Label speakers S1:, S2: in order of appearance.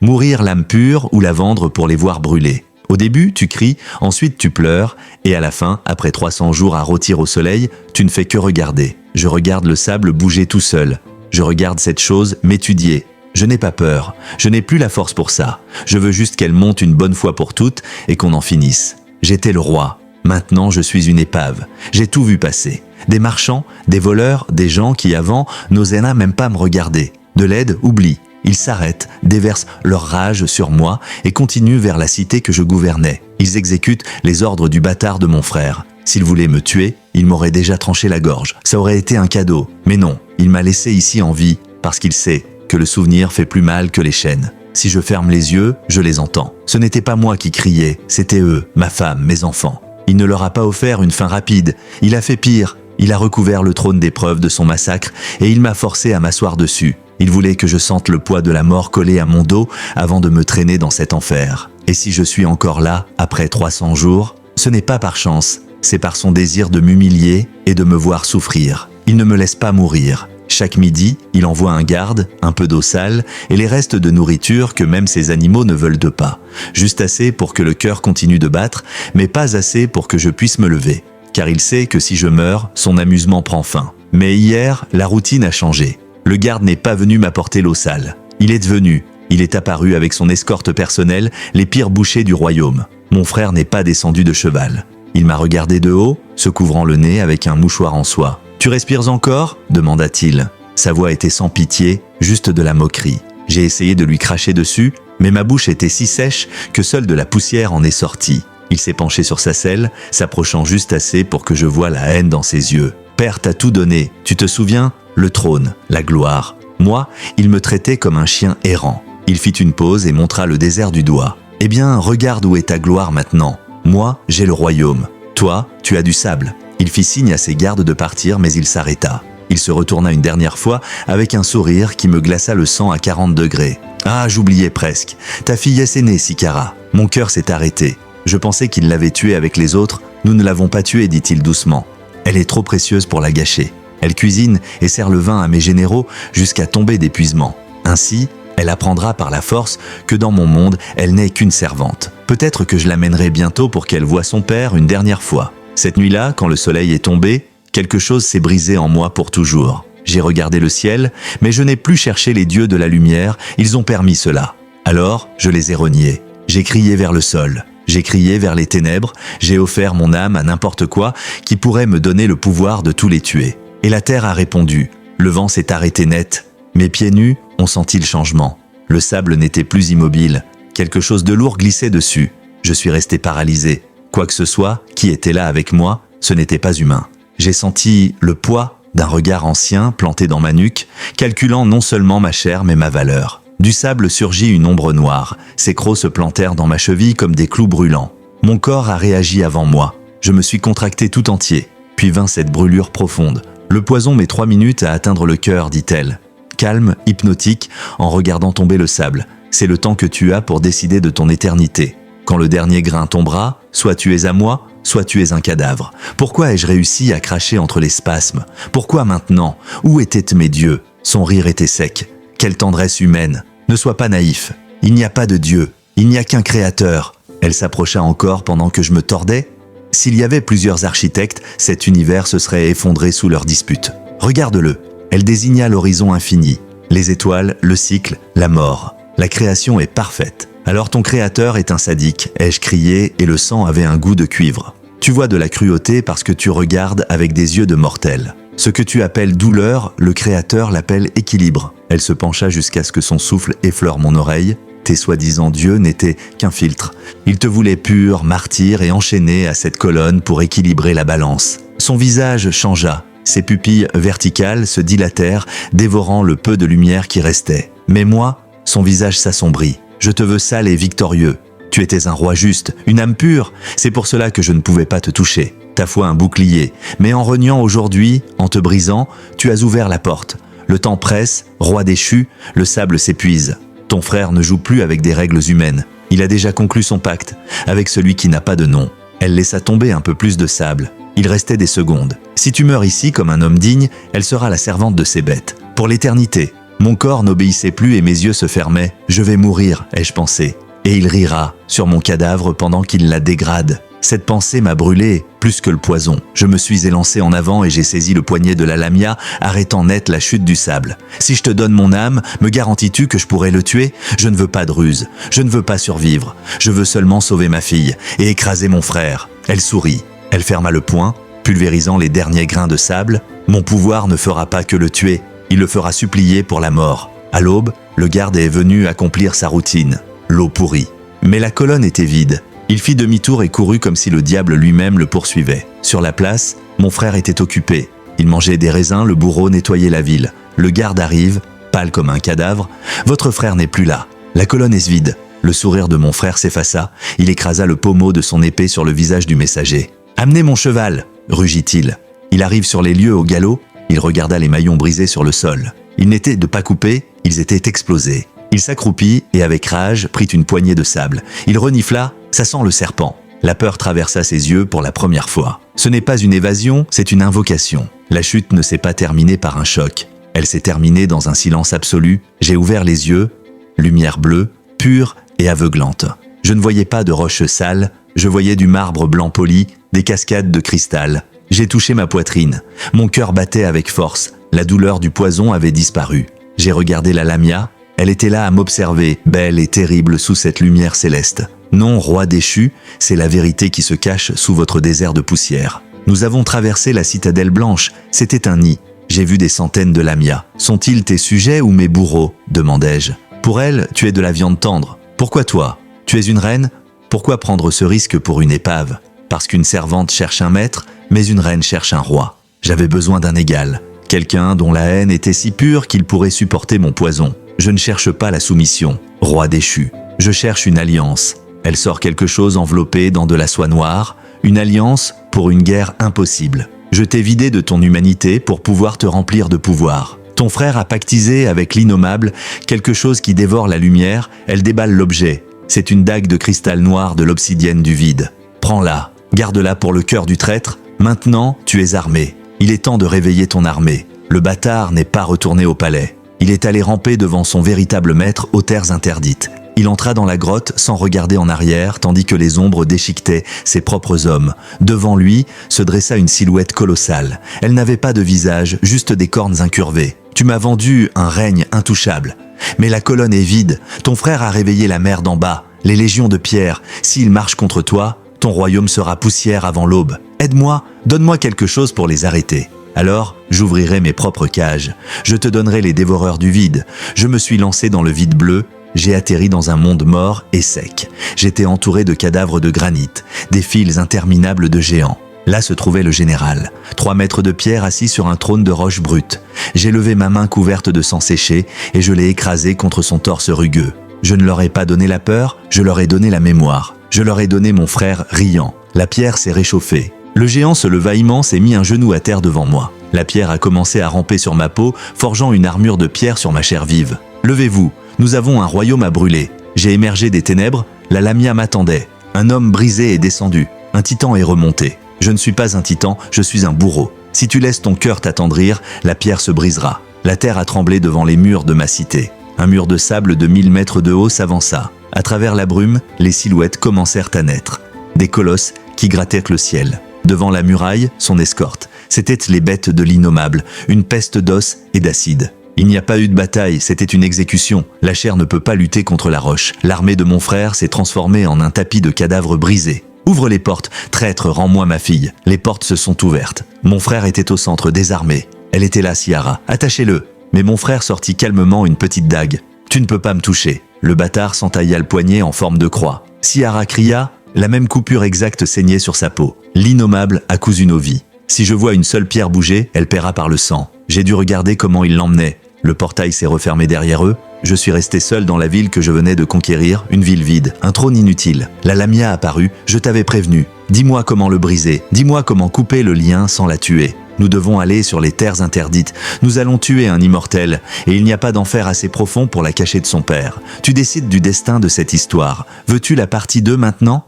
S1: Mourir l'âme pure ou la vendre pour les voir brûler. Au début, tu cries, ensuite tu pleures, et à la fin, après 300 jours à rôtir au soleil, tu ne fais que regarder. Je regarde le sable bouger tout seul. Je regarde cette chose m'étudier. Je n'ai pas peur, je n'ai plus la force pour ça. Je veux juste qu'elle monte une bonne fois pour toutes et qu'on en finisse. J'étais le roi. Maintenant, je suis une épave. J'ai tout vu passer. Des marchands, des voleurs, des gens qui avant n'osaient même pas me regarder. De l'aide, oublie. Ils s'arrêtent, déversent leur rage sur moi et continuent vers la cité que je gouvernais. Ils exécutent les ordres du bâtard de mon frère. S'il voulait me tuer, il m'aurait déjà tranché la gorge. Ça aurait été un cadeau. Mais non, il m'a laissé ici en vie parce qu'il sait que le souvenir fait plus mal que les chaînes. Si je ferme les yeux, je les entends. Ce n'était pas moi qui criais, c'était eux, ma femme, mes enfants. Il ne leur a pas offert une fin rapide. Il a fait pire. Il a recouvert le trône des preuves de son massacre et il m'a forcé à m'asseoir dessus. Il voulait que je sente le poids de la mort collé à mon dos avant de me traîner dans cet enfer. Et si je suis encore là, après 300 jours, ce n'est pas par chance, c'est par son désir de m'humilier et de me voir souffrir. Il ne me laisse pas mourir. Chaque midi, il envoie un garde, un peu d'eau sale et les restes de nourriture que même ces animaux ne veulent pas. Juste assez pour que le cœur continue de battre, mais pas assez pour que je puisse me lever. Car il sait que si je meurs, son amusement prend fin. Mais hier, la routine a changé. Le garde n'est pas venu m'apporter l'eau sale. Il est apparu avec son escorte personnelle, les pires bouchers du royaume. Mon frère n'est pas descendu de cheval. Il m'a regardé de haut, se couvrant le nez avec un mouchoir en soie. « Tu respires encore ?» demanda-t-il. Sa voix était sans pitié, juste de la moquerie. J'ai essayé de lui cracher dessus, mais ma bouche était si sèche que seule de la poussière en est sortie. Il s'est penché sur sa selle, s'approchant juste assez pour que je voie la haine dans ses yeux. « Père t'a tout donné, tu te souviens ? Le trône, la gloire. Moi, il me traitait comme un chien errant. » Il fit une pause et montra le désert du doigt. « Eh bien, regarde où est ta gloire maintenant. Moi, j'ai le royaume. Toi, tu as du sable. » Il fit signe à ses gardes de partir, mais il s'arrêta. Il se retourna une dernière fois avec un sourire qui me glaça le sang à 40 degrés. « Ah, j'oubliais presque. Ta fillesse est née, Sikara. Mon cœur s'est arrêté. Je pensais qu'il l'avait tuée avec les autres. Nous ne l'avons pas tuée, dit-il doucement. Elle est trop précieuse pour la gâcher. Elle cuisine et sert le vin à mes généraux jusqu'à tomber d'épuisement. Ainsi, elle apprendra par la force que dans mon monde, elle n'est qu'une servante. Peut-être que je l'amènerai bientôt pour qu'elle voie son père une dernière fois. Cette nuit-là, quand le soleil est tombé, quelque chose s'est brisé en moi pour toujours. J'ai regardé le ciel, mais je n'ai plus cherché les dieux de la lumière, ils ont permis cela. Alors, je les ai reniés. J'ai crié vers le sol. J'ai crié vers les ténèbres, j'ai offert mon âme à n'importe quoi qui pourrait me donner le pouvoir de tous les tuer. Et la terre a répondu. Le vent s'est arrêté net. Mes pieds nus ont senti le changement. Le sable n'était plus immobile. Quelque chose de lourd glissait dessus. Je suis resté paralysé. Quoi que ce soit qui était là avec moi, ce n'était pas humain. J'ai senti le poids d'un regard ancien planté dans ma nuque, calculant non seulement ma chair mais ma valeur. Du sable surgit une ombre noire. Ses crocs se plantèrent dans ma cheville comme des clous brûlants. Mon corps a réagi avant moi. Je me suis contracté tout entier. Puis vint cette brûlure profonde. Le poison met 3 minutes à atteindre le cœur, dit-elle. Calme, hypnotique, en regardant tomber le sable. C'est le temps que tu as pour décider de ton éternité. Quand le dernier grain tombera, soit tu es à moi, soit tu es un cadavre. Pourquoi ai-je réussi à cracher entre les spasmes? Pourquoi maintenant? Où étaient mes dieux? Son rire était sec. Quelle tendresse humaine! Ne sois pas naïf. Il n'y a pas de Dieu. Il n'y a qu'un créateur. Elle s'approcha encore pendant que je me tordais. S'il y avait plusieurs architectes, cet univers se serait effondré sous leur dispute. Regarde-le. Elle désigna l'horizon infini. Les étoiles, le cycle, la mort. La création est parfaite. Alors ton créateur est un sadique, ai-je crié, et le sang avait un goût de cuivre. Tu vois de la cruauté parce que tu regardes avec des yeux de mortel. Ce que tu appelles douleur, le créateur l'appelle équilibre. Elle se pencha jusqu'à ce que son souffle effleure mon oreille. Tes soi-disant dieux n'étaient qu'un filtre. Ils te voulaient pur, martyr et enchaîné à cette colonne pour équilibrer la balance. Son visage changea. Ses pupilles verticales se dilatèrent, dévorant le peu de lumière qui restait. Mais moi, son visage s'assombrit. Je te veux sale et victorieux. Tu étais un roi juste, une âme pure. C'est pour cela que je ne pouvais pas te toucher. Ta foi un bouclier. Mais en reniant aujourd'hui, en te brisant, tu as ouvert la porte. Le temps presse, roi déchu, le sable s'épuise. Ton frère ne joue plus avec des règles humaines. Il a déjà conclu son pacte, avec celui qui n'a pas de nom. Elle laissa tomber un peu plus de sable. Il restait des secondes. Si tu meurs ici comme un homme digne, elle sera la servante de ses bêtes. Pour l'éternité. Mon corps n'obéissait plus et mes yeux se fermaient. Je vais mourir, ai-je pensé. Et il rira sur mon cadavre pendant qu'il la dégrade. Cette pensée m'a brûlé plus que le poison. Je me suis élancé en avant et j'ai saisi le poignet de la lamia, arrêtant net la chute du sable. Si je te donne mon âme, me garantis-tu que je pourrai le tuer? Je ne veux pas de ruse. Je ne veux pas survivre. Je veux seulement sauver ma fille et écraser mon frère. Elle sourit. Elle ferma le poing, pulvérisant les derniers grains de sable. Mon pouvoir ne fera pas que le tuer. Il le fera supplier pour la mort. À l'aube, le garde est venu accomplir sa routine. L'eau pourrit. Mais la colonne était vide. Il fit demi-tour et courut comme si le diable lui-même le poursuivait. Sur la place, mon frère était occupé. Il mangeait des raisins, le bourreau nettoyait la ville. Le garde arrive, pâle comme un cadavre. « Votre frère n'est plus là. La colonne est vide. » Le sourire de mon frère s'effaça. Il écrasa le pommeau de son épée sur le visage du messager. « Amenez mon cheval !» rugit-il. Il arrive sur les lieux au galop. Il regarda les maillons brisés sur le sol. Ils n'étaient de pas coupés, ils étaient explosés. Il s'accroupit et avec rage prit une poignée de sable. Il renifla, ça sent le serpent. La peur traversa ses yeux pour la première fois. Ce n'est pas une évasion, c'est une invocation. La chute ne s'est pas terminée par un choc. Elle s'est terminée dans un silence absolu. J'ai ouvert les yeux, lumière bleue, pure et aveuglante. Je ne voyais pas de roches sales, je voyais du marbre blanc poli, des cascades de cristal. J'ai touché ma poitrine. Mon cœur battait avec force. La douleur du poison avait disparu. J'ai regardé la lamia. Elle était là à m'observer, belle et terrible sous cette lumière céleste. Non, roi déchu, c'est la vérité qui se cache sous votre désert de poussière. Nous avons traversé la citadelle blanche. C'était un nid. J'ai vu des centaines de lamias. Sont-ils tes sujets ou mes bourreaux? Demandai-je. Pour elle, tu es de la viande tendre. Pourquoi toi? Tu es une reine? Pourquoi prendre ce risque pour une épave? Parce qu'une servante cherche un maître, mais une reine cherche un roi. J'avais besoin d'un égal. Quelqu'un dont la haine était si pure qu'il pourrait supporter mon poison. Je ne cherche pas la soumission, roi déchu. Je cherche une alliance. Elle sort quelque chose enveloppé dans de la soie noire, une alliance pour une guerre impossible. Je t'ai vidé de ton humanité pour pouvoir te remplir de pouvoir. Ton frère a pactisé avec l'innommable quelque chose qui dévore la lumière, elle déballe l'objet. C'est une dague de cristal noir de l'obsidienne du vide. Prends-la, garde-la pour le cœur du traître. Maintenant, tu es armé. Il est temps de réveiller ton armée. Le bâtard n'est pas retourné au palais. Il est allé ramper devant son véritable maître aux terres interdites. Il entra dans la grotte sans regarder en arrière, tandis que les ombres déchiquetaient ses propres hommes. Devant lui se dressa une silhouette colossale. Elle n'avait pas de visage, juste des cornes incurvées. Tu m'as vendu un règne intouchable. Mais la colonne est vide. Ton frère a réveillé la mer d'en bas, les légions de pierre. S'ils marchent contre toi, ton royaume sera poussière avant l'aube. Aide-moi, donne-moi quelque chose pour les arrêter. Alors, j'ouvrirai mes propres cages. Je te donnerai les dévoreurs du vide. Je me suis lancé dans le vide bleu. J'ai atterri dans un monde mort et sec. J'étais entouré de cadavres de granit, des files interminables de géants. Là se trouvait le général, 3 mètres de pierre assis sur un trône de roche brute. J'ai levé ma main couverte de sang séché et je l'ai écrasé contre son torse rugueux. Je ne leur ai pas donné la peur, je leur ai donné la mémoire. Je leur ai donné mon frère riant. La pierre s'est réchauffée. Le géant se leva immense et mit un genou à terre devant moi. La pierre a commencé à ramper sur ma peau, forgeant une armure de pierre sur ma chair vive. Levez-vous, nous avons un royaume à brûler. J'ai émergé des ténèbres, la lamia m'attendait. Un homme brisé est descendu, un titan est remonté. Je ne suis pas un titan, je suis un bourreau. Si tu laisses ton cœur t'attendrir, la pierre se brisera. La terre a tremblé devant les murs de ma cité. Un mur de sable de 1000 mètres de haut s'avança. À travers la brume, les silhouettes commencèrent à naître. Des colosses qui grattèrent le ciel. Devant la muraille, son escorte. C'étaient les bêtes de l'innommable, une peste d'os et d'acide. Il n'y a pas eu de bataille, c'était une exécution. La chair ne peut pas lutter contre la roche. L'armée de mon frère s'est transformée en un tapis de cadavres brisés. Ouvre les portes, traître, rends-moi ma fille. Les portes se sont ouvertes. Mon frère était au centre, désarmé. Elle était là, Ciara. Attachez-le. Mais mon frère sortit calmement une petite dague. Tu ne peux pas me toucher. Le bâtard s'entailla le poignet en forme de croix. Ciara cria, la même coupure exacte saignait sur sa peau. L'innommable a cousu nos vies. Si je vois une seule pierre bouger, elle paiera par le sang. J'ai dû regarder comment ils l'emmenaient. Le portail s'est refermé derrière eux. Je suis resté seul dans la ville que je venais de conquérir, une ville vide, un trône inutile. La lamia apparut, je t'avais prévenu. Dis-moi comment le briser, dis-moi comment couper le lien sans la tuer. Nous devons aller sur les terres interdites. Nous allons tuer un immortel, et il n'y a pas d'enfer assez profond pour la cacher de son père. Tu décides du destin de cette histoire. Veux-tu la partie 2 maintenant ?